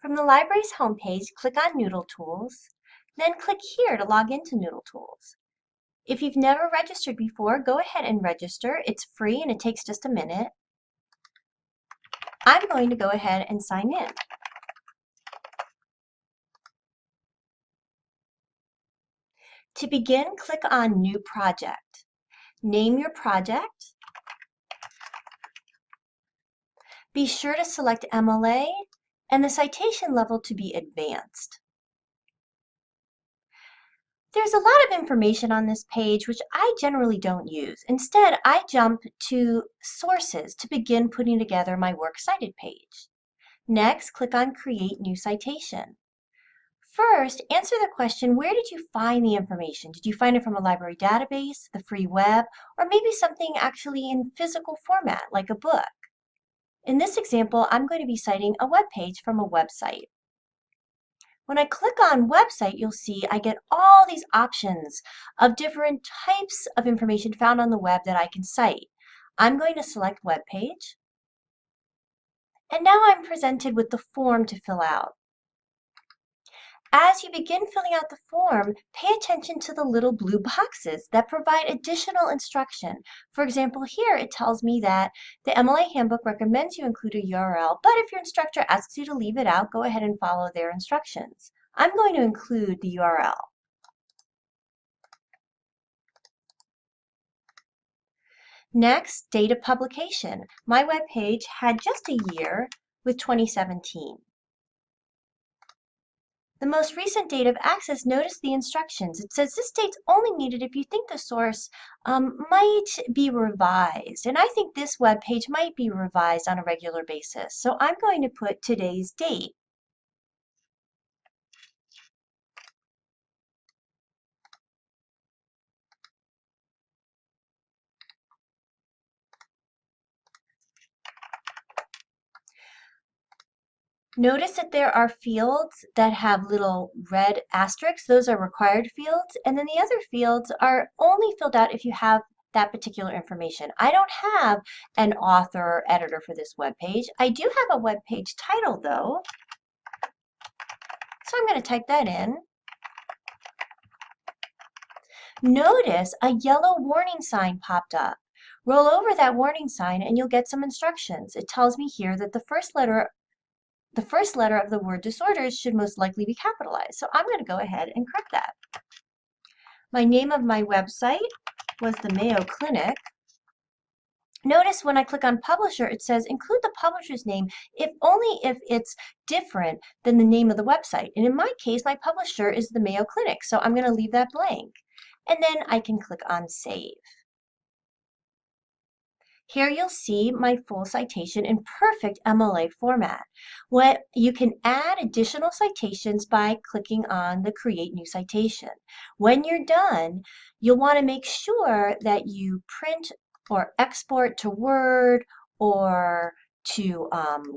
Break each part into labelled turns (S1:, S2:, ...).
S1: From the library's homepage, click on Noodle Tools, then click here to log into Noodle Tools. If you've never registered before, go ahead and register. It's free and it takes just a minute. I'm going to go ahead and sign in. To begin, click on New Project. Name your project. Be sure to select MLA and the citation level to be advanced. There's a lot of information on this page which I generally don't use. Instead, I jump to Sources to begin putting together my Works Cited page. Next, click on Create New Citation. First, answer the question, where did you find the information? Did you find it from a library database, the free web, or maybe something actually in physical format like a book? In this example, I'm going to be citing a web page from a website. When I click on website, you'll see I get all these options of different types of information found on the web that I can cite. I'm going to select web page. And now I'm presented with the form to fill out. As you begin filling out the form, pay attention to the little blue boxes that provide additional instruction. For example, here it tells me that the MLA handbook recommends you include a URL, but if your instructor asks you to leave it out, go ahead and follow their instructions. I'm going to include the URL. Next, date of publication. My web page had just a year with 2017. The most recent date of access, notice the instructions. It says this date's only needed if you think the source might be revised. And I think this web page might be revised on a regular basis. So I'm going to put today's date. Notice that there are fields that have little red asterisks. Those are required fields. And then the other fields are only filled out if you have that particular information. I don't have an author or editor for this web page. I do have a web page title though. So I'm going to type that in. Notice a yellow warning sign popped up. Roll over that warning sign and you'll get some instructions. It tells me here that the first letter of the word disorders should most likely be capitalized. So I'm going to go ahead and correct that. My name of my website was the Mayo Clinic. Notice when I click on publisher, it says include the publisher's name if only if it's different than the name of the website. And in my case, my publisher is the Mayo Clinic. So I'm going to leave that blank. And then I can click on save. Here you'll see my full citation in perfect MLA format. You can add additional citations by clicking on the Create New Citation. When you're done, you'll want to make sure that you print or export to Word or to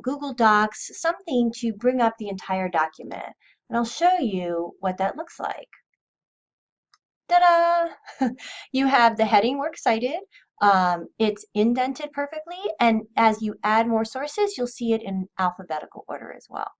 S1: Google Docs, something to bring up the entire document. And I'll show you what that looks like. Ta-da! You have the heading Works Cited. It's indented perfectly, and as you add more sources, you'll see it in alphabetical order as well.